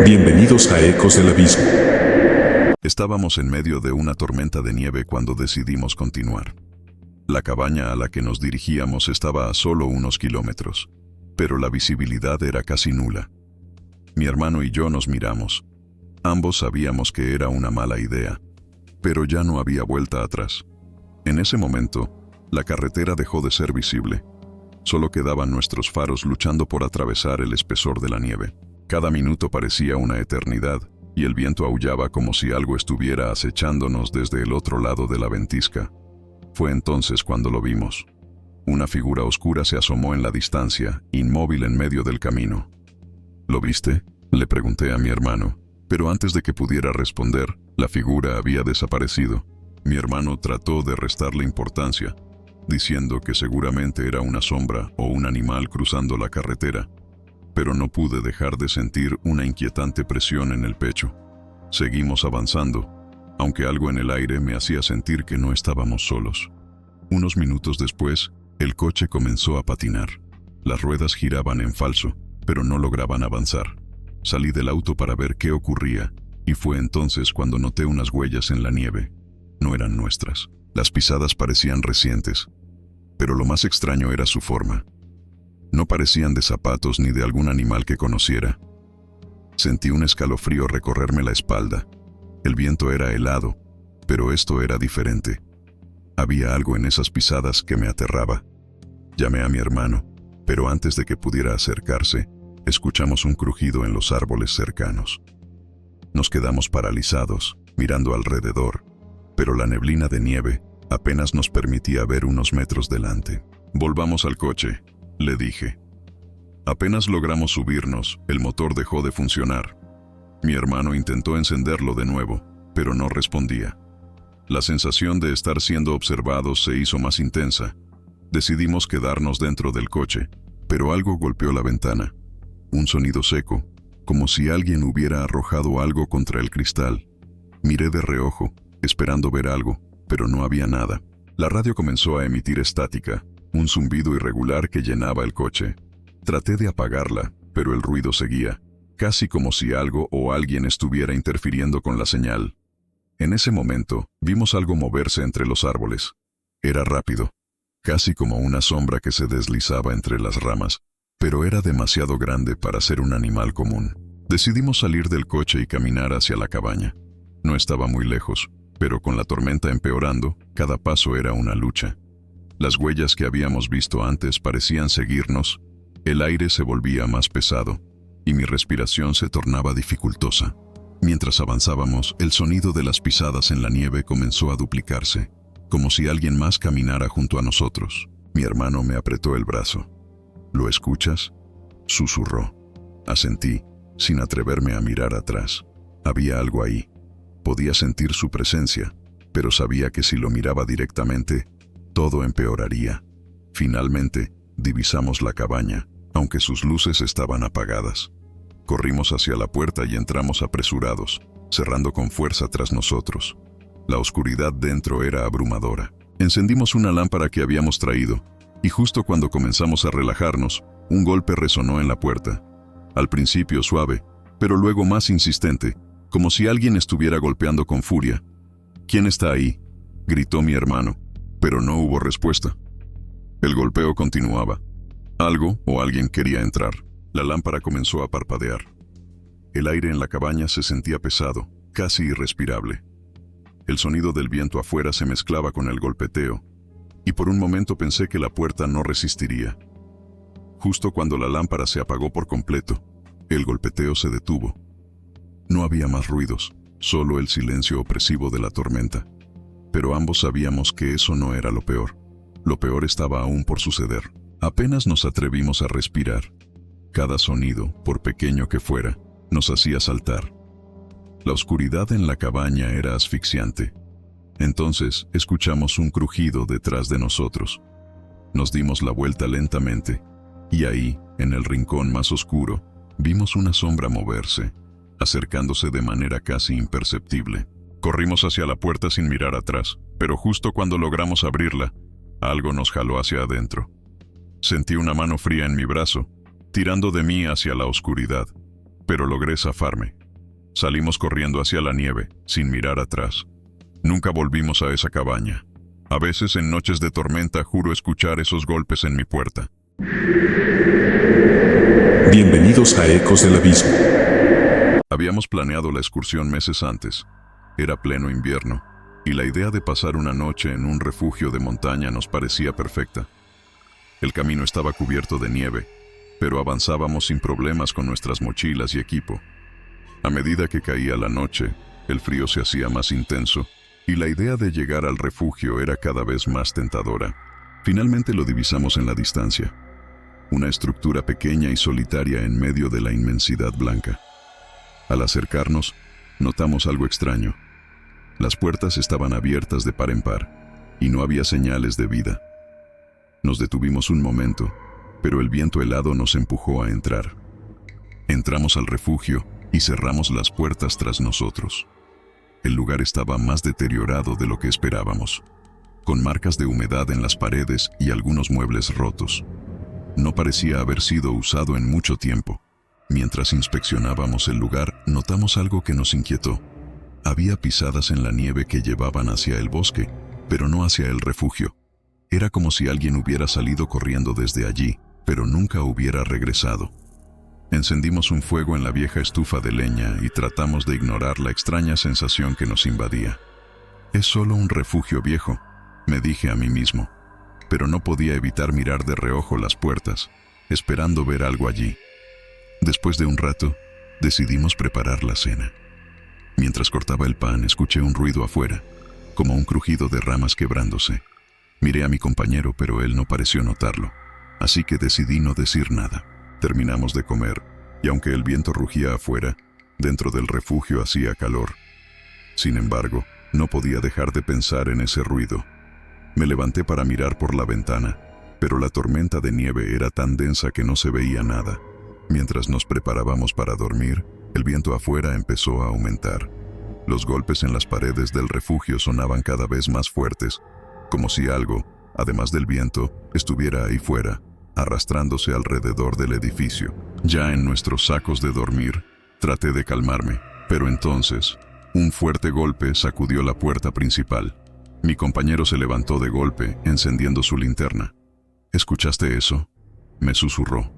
Bienvenidos a Ecos del Abismo. Estábamos en medio de una tormenta de nieve cuando decidimos continuar. La cabaña a la que nos dirigíamos estaba a solo unos kilómetros, pero la visibilidad era casi nula. Mi hermano y yo nos miramos. Ambos sabíamos que era una mala idea, pero ya no había vuelta atrás. En ese momento, la carretera dejó de ser visible. Solo quedaban nuestros faros luchando por atravesar el espesor de la nieve. Cada minuto parecía una eternidad, y el viento aullaba como si algo estuviera acechándonos desde el otro lado de la ventisca. Fue entonces cuando lo vimos. Una figura oscura se asomó en la distancia, inmóvil en medio del camino. ¿Lo viste?, le pregunté a mi hermano, pero antes de que pudiera responder, la figura había desaparecido. Mi hermano trató de restarle importancia, diciendo que seguramente era una sombra o un animal cruzando la carretera, pero no pude dejar de sentir una inquietante presión en el pecho. Seguimos avanzando, aunque algo en el aire me hacía sentir que no estábamos solos. Unos minutos después, el coche comenzó a patinar. Las ruedas giraban en falso, pero no lograban avanzar. Salí del auto para ver qué ocurría, y fue entonces cuando noté unas huellas en la nieve. No eran nuestras. Las pisadas parecían recientes, pero lo más extraño era su forma. No parecían de zapatos ni de algún animal que conociera. Sentí un escalofrío recorrerme la espalda. El viento era helado, pero esto era diferente. Había algo en esas pisadas que me aterraba. Llamé a mi hermano, pero antes de que pudiera acercarse, escuchamos un crujido en los árboles cercanos. Nos quedamos paralizados, mirando alrededor, pero la neblina de nieve apenas nos permitía ver unos metros delante. «Volvamos al coche», le dije. Apenas logramos subirnos, el motor dejó de funcionar. Mi hermano intentó encenderlo de nuevo, pero no respondía. La sensación de estar siendo observados se hizo más intensa. Decidimos quedarnos dentro del coche, pero algo golpeó la ventana. Un sonido seco, como si alguien hubiera arrojado algo contra el cristal. Miré de reojo, esperando ver algo, pero no había nada. La radio comenzó a emitir estática, un zumbido irregular que llenaba el coche. Traté de apagarla, pero el ruido seguía, casi como si algo o alguien estuviera interfiriendo con la señal. En ese momento, vimos algo moverse entre los árboles. Era rápido, casi como una sombra que se deslizaba entre las ramas, pero era demasiado grande para ser un animal común. Decidimos salir del coche y caminar hacia la cabaña. No estaba muy lejos, pero con la tormenta empeorando, cada paso era una lucha. Las huellas que habíamos visto antes parecían seguirnos, el aire se volvía más pesado, y mi respiración se tornaba dificultosa. Mientras avanzábamos, el sonido de las pisadas en la nieve comenzó a duplicarse, como si alguien más caminara junto a nosotros. Mi hermano me apretó el brazo. «¿Lo escuchas?», susurró. Asentí, sin atreverme a mirar atrás. Había algo ahí. Podía sentir su presencia, pero sabía que si lo miraba directamente, todo empeoraría. Finalmente, divisamos la cabaña, aunque sus luces estaban apagadas. Corrimos hacia la puerta y entramos apresurados, cerrando con fuerza tras nosotros. La oscuridad dentro era abrumadora. Encendimos una lámpara que habíamos traído, y justo cuando comenzamos a relajarnos, un golpe resonó en la puerta. Al principio suave, pero luego más insistente, como si alguien estuviera golpeando con furia. «¿Quién está ahí?», gritó mi hermano, pero no hubo respuesta. El golpeo continuaba. Algo o alguien quería entrar. La lámpara comenzó a parpadear. El aire en la cabaña se sentía pesado, casi irrespirable. El sonido del viento afuera se mezclaba con el golpeteo, y por un momento pensé que la puerta no resistiría. Justo cuando la lámpara se apagó por completo, el golpeteo se detuvo. No había más ruidos, solo el silencio opresivo de la tormenta. Pero ambos sabíamos que eso no era lo peor. Lo peor estaba aún por suceder. Apenas nos atrevimos a respirar. Cada sonido, por pequeño que fuera, nos hacía saltar. La oscuridad en la cabaña era asfixiante. Entonces escuchamos un crujido detrás de nosotros. Nos dimos la vuelta lentamente, y ahí, en el rincón más oscuro, vimos una sombra moverse, acercándose de manera casi imperceptible. Corrimos hacia la puerta sin mirar atrás, pero justo cuando logramos abrirla, algo nos jaló hacia adentro. Sentí una mano fría en mi brazo, tirando de mí hacia la oscuridad, pero logré zafarme. Salimos corriendo hacia la nieve, sin mirar atrás. Nunca volvimos a esa cabaña. A veces en noches de tormenta juro escuchar esos golpes en mi puerta. Bienvenidos a Ecos del Abismo. Habíamos planeado la excursión meses antes. Era pleno invierno, y la idea de pasar una noche en un refugio de montaña nos parecía perfecta. El camino estaba cubierto de nieve, pero avanzábamos sin problemas con nuestras mochilas y equipo. A medida que caía la noche, el frío se hacía más intenso, y la idea de llegar al refugio era cada vez más tentadora. Finalmente lo divisamos en la distancia. Una estructura pequeña y solitaria en medio de la inmensidad blanca. Al acercarnos, notamos algo extraño. Las puertas estaban abiertas de par en par, y no había señales de vida. Nos detuvimos un momento, pero el viento helado nos empujó a entrar. Entramos al refugio y cerramos las puertas tras nosotros. El lugar estaba más deteriorado de lo que esperábamos, con marcas de humedad en las paredes y algunos muebles rotos. No parecía haber sido usado en mucho tiempo. Mientras inspeccionábamos el lugar, notamos algo que nos inquietó. Había pisadas en la nieve que llevaban hacia el bosque, pero no hacia el refugio. Era como si alguien hubiera salido corriendo desde allí, pero nunca hubiera regresado. Encendimos un fuego en la vieja estufa de leña y tratamos de ignorar la extraña sensación que nos invadía. Es solo un refugio viejo, me dije a mí mismo, pero no podía evitar mirar de reojo las puertas, esperando ver algo allí. Después de un rato, decidimos preparar la cena. Mientras cortaba el pan, escuché un ruido afuera, como un crujido de ramas quebrándose. Miré a mi compañero, pero él no pareció notarlo, así que decidí no decir nada. Terminamos de comer, y aunque el viento rugía afuera, dentro del refugio hacía calor. Sin embargo, no podía dejar de pensar en ese ruido. Me levanté para mirar por la ventana, pero la tormenta de nieve era tan densa que no se veía nada. Mientras nos preparábamos para dormir, el viento afuera empezó a aumentar. Los golpes en las paredes del refugio sonaban cada vez más fuertes, como si algo, además del viento, estuviera ahí fuera, arrastrándose alrededor del edificio. Ya en nuestros sacos de dormir, traté de calmarme, pero entonces, un fuerte golpe sacudió la puerta principal. Mi compañero se levantó de golpe, encendiendo su linterna. ¿Escuchaste eso?, me susurró.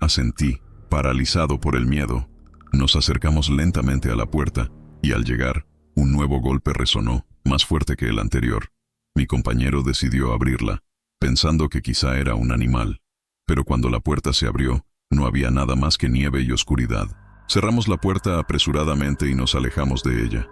Asentí, paralizado por el miedo. Nos acercamos lentamente a la puerta, y al llegar, un nuevo golpe resonó, más fuerte que el anterior. Mi compañero decidió abrirla, pensando que quizá era un animal. Pero cuando la puerta se abrió, no había nada más que nieve y oscuridad. Cerramos la puerta apresuradamente y nos alejamos de ella.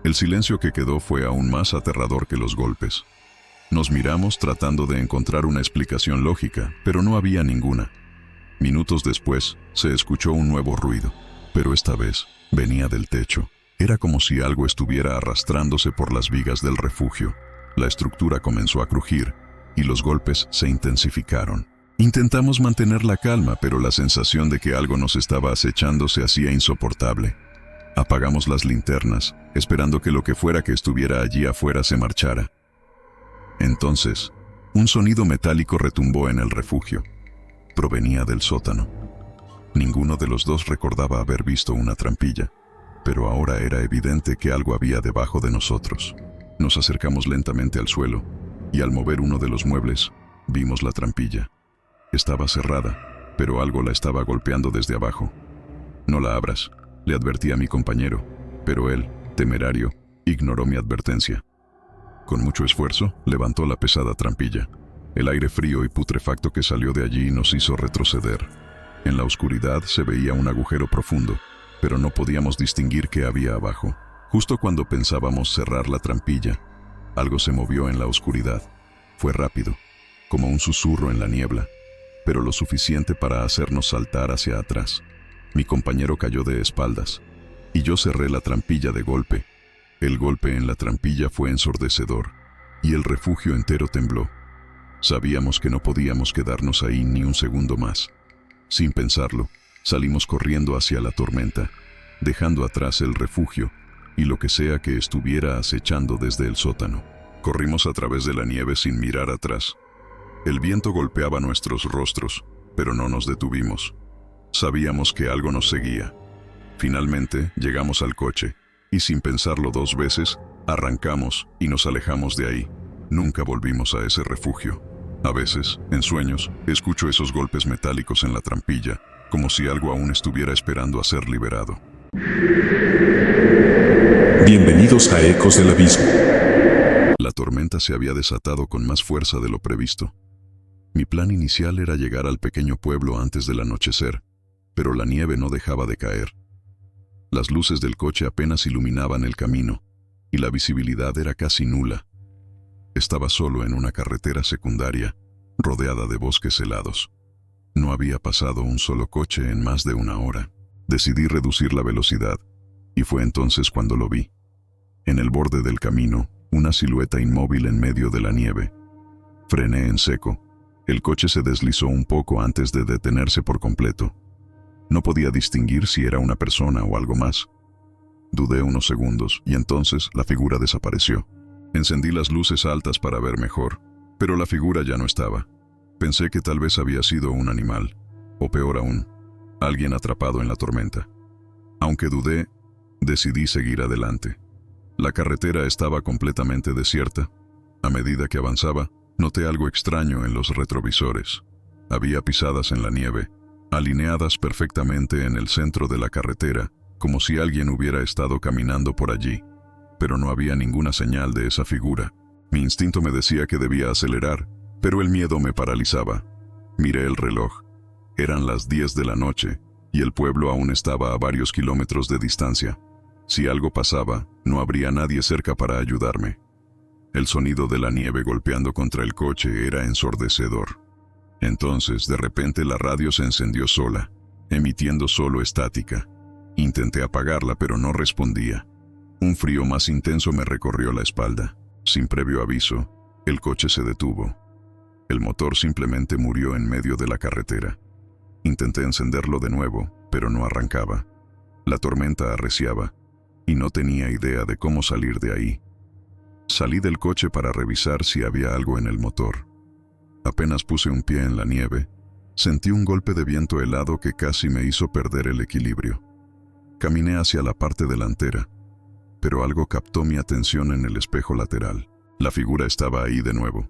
El silencio que quedó fue aún más aterrador que los golpes. Nos miramos tratando de encontrar una explicación lógica, pero no había ninguna. Minutos después, se escuchó un nuevo ruido, pero esta vez venía del techo. Era como si algo estuviera arrastrándose por las vigas del refugio. La estructura comenzó a crujir, y los golpes se intensificaron. Intentamos mantener la calma, pero la sensación de que algo nos estaba acechando se hacía insoportable. Apagamos las linternas, esperando que lo que fuera que estuviera allí afuera se marchara. Entonces, un sonido metálico retumbó en el refugio. Provenía del sótano. Ninguno de los dos recordaba haber visto una trampilla, pero ahora era evidente que algo había debajo de nosotros. Nos acercamos lentamente al suelo, y al mover uno de los muebles, vimos la trampilla. Estaba cerrada, pero algo la estaba golpeando desde abajo. No la abras, le advertí a mi compañero, pero él, temerario, ignoró mi advertencia. Con mucho esfuerzo, levantó la pesada trampilla. El aire frío y putrefacto que salió de allí nos hizo retroceder. En la oscuridad se veía un agujero profundo, pero no podíamos distinguir qué había abajo. Justo cuando pensábamos cerrar la trampilla, algo se movió en la oscuridad. Fue rápido, como un susurro en la niebla, pero lo suficiente para hacernos saltar hacia atrás. Mi compañero cayó de espaldas, y yo cerré la trampilla de golpe. El golpe en la trampilla fue ensordecedor, y el refugio entero tembló. Sabíamos que no podíamos quedarnos ahí ni un segundo más. Sin pensarlo, salimos corriendo hacia la tormenta, dejando atrás el refugio y lo que sea que estuviera acechando desde el sótano. Corrimos a través de la nieve sin mirar atrás. El viento golpeaba nuestros rostros, pero no nos detuvimos. Sabíamos que algo nos seguía. Finalmente llegamos al coche, y sin pensarlo 2 veces, arrancamos y nos alejamos de ahí. Nunca volvimos a ese refugio. A veces, en sueños, escucho esos golpes metálicos en la trampilla, como si algo aún estuviera esperando a ser liberado. Bienvenidos a Ecos del Abismo. La tormenta se había desatado con más fuerza de lo previsto. Mi plan inicial era llegar al pequeño pueblo antes del anochecer, pero la nieve no dejaba de caer. Las luces del coche apenas iluminaban el camino, y la visibilidad era casi nula. Estaba solo en una carretera secundaria, rodeada de bosques helados. No había pasado un solo coche en más de 1 hora. Decidí reducir la velocidad, y fue entonces cuando lo vi. En el borde del camino, una silueta inmóvil en medio de la nieve. Frené en seco. El coche se deslizó un poco antes de detenerse por completo. No podía distinguir si era una persona o algo más. Dudé unos segundos y entonces la figura desapareció. Encendí las luces altas para ver mejor, pero la figura ya no estaba. Pensé que tal vez había sido un animal, o peor aún, alguien atrapado en la tormenta. Aunque dudé, decidí seguir adelante. La carretera estaba completamente desierta. A medida que avanzaba, noté algo extraño en los retrovisores. Había pisadas en la nieve, alineadas perfectamente en el centro de la carretera, como si alguien hubiera estado caminando por allí, pero no había ninguna señal de esa figura. Mi instinto me decía que debía acelerar, pero el miedo me paralizaba. Miré el reloj. Eran las 10 de la noche, y el pueblo aún estaba a varios kilómetros de distancia. Si algo pasaba, no habría nadie cerca para ayudarme. El sonido de la nieve golpeando contra el coche era ensordecedor. Entonces, de repente, la radio se encendió sola, emitiendo solo estática. Intenté apagarla, pero no respondía. Un frío más intenso me recorrió la espalda. Sin previo aviso, el coche se detuvo. El motor simplemente murió en medio de la carretera. Intenté encenderlo de nuevo, pero no arrancaba. La tormenta arreciaba, y no tenía idea de cómo salir de ahí. Salí del coche para revisar si había algo en el motor. Apenas puse un pie en la nieve, sentí un golpe de viento helado que casi me hizo perder el equilibrio. Caminé hacia la parte delantera, pero algo captó mi atención en el espejo lateral. La figura estaba ahí de nuevo,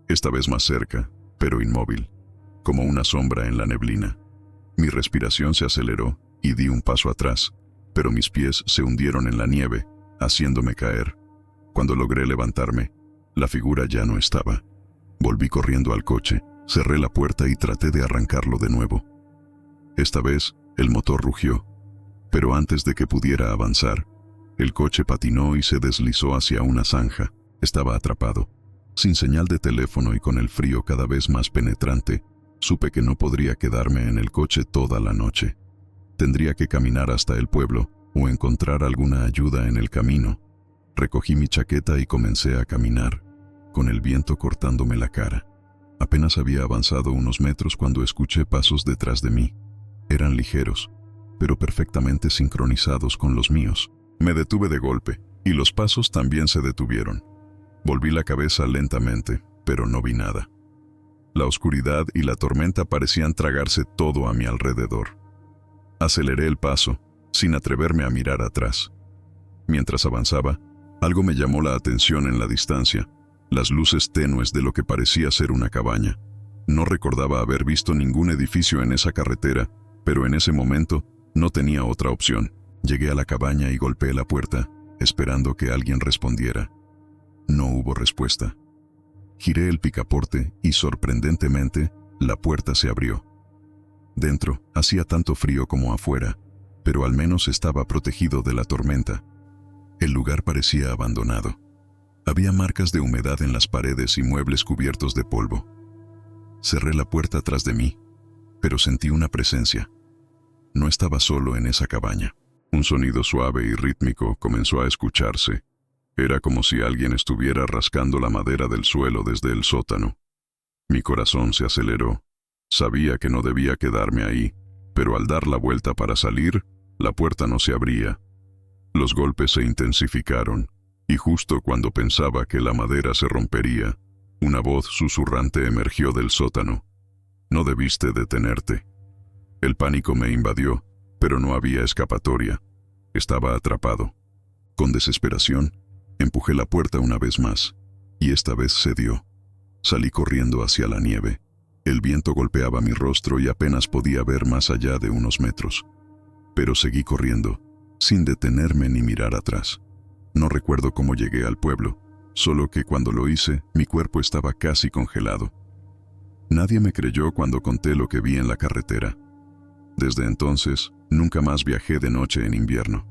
esta vez más cerca, pero inmóvil, como una sombra en la neblina. Mi respiración se aceleró y di un paso atrás, pero mis pies se hundieron en la nieve, haciéndome caer. Cuando logré levantarme, la figura ya no estaba. Volví corriendo al coche, cerré la puerta y traté de arrancarlo de nuevo. Esta vez, el motor rugió, pero antes de que pudiera avanzar, el coche patinó y se deslizó hacia una zanja. Estaba atrapado. Sin señal de teléfono y con el frío cada vez más penetrante, supe que no podría quedarme en el coche toda la noche. Tendría que caminar hasta el pueblo o encontrar alguna ayuda en el camino. Recogí mi chaqueta y comencé a caminar, con el viento cortándome la cara. Apenas había avanzado unos metros cuando escuché pasos detrás de mí. Eran ligeros, pero perfectamente sincronizados con los míos. Me detuve de golpe, y los pasos también se detuvieron. Volví la cabeza lentamente, pero no vi nada. La oscuridad y la tormenta parecían tragarse todo a mi alrededor. Aceleré el paso, sin atreverme a mirar atrás. Mientras avanzaba, algo me llamó la atención en la distancia, las luces tenues de lo que parecía ser una cabaña. No recordaba haber visto ningún edificio en esa carretera, pero en ese momento no tenía otra opción. Llegué a la cabaña y golpeé la puerta, esperando que alguien respondiera. No hubo respuesta. Giré el picaporte y, sorprendentemente, la puerta se abrió. Dentro hacía tanto frío como afuera, pero al menos estaba protegido de la tormenta. El lugar parecía abandonado. Había marcas de humedad en las paredes y muebles cubiertos de polvo. Cerré la puerta tras de mí, pero sentí una presencia. No estaba solo en esa cabaña. Un sonido suave y rítmico comenzó a escucharse. Era como si alguien estuviera rascando la madera del suelo desde el sótano. Mi corazón se aceleró. Sabía que no debía quedarme ahí, pero al dar la vuelta para salir, la puerta no se abría. Los golpes se intensificaron, y justo cuando pensaba que la madera se rompería, una voz susurrante emergió del sótano. «No debiste detenerte». El pánico me invadió, pero no había escapatoria. Estaba atrapado. Con desesperación, empujé la puerta una vez más, y esta vez cedió. Salí corriendo hacia la nieve. El viento golpeaba mi rostro y apenas podía ver más allá de unos metros. Pero seguí corriendo, sin detenerme ni mirar atrás. No recuerdo cómo llegué al pueblo, solo que cuando lo hice, mi cuerpo estaba casi congelado. Nadie me creyó cuando conté lo que vi en la carretera. Desde entonces, nunca más viajé de noche en invierno.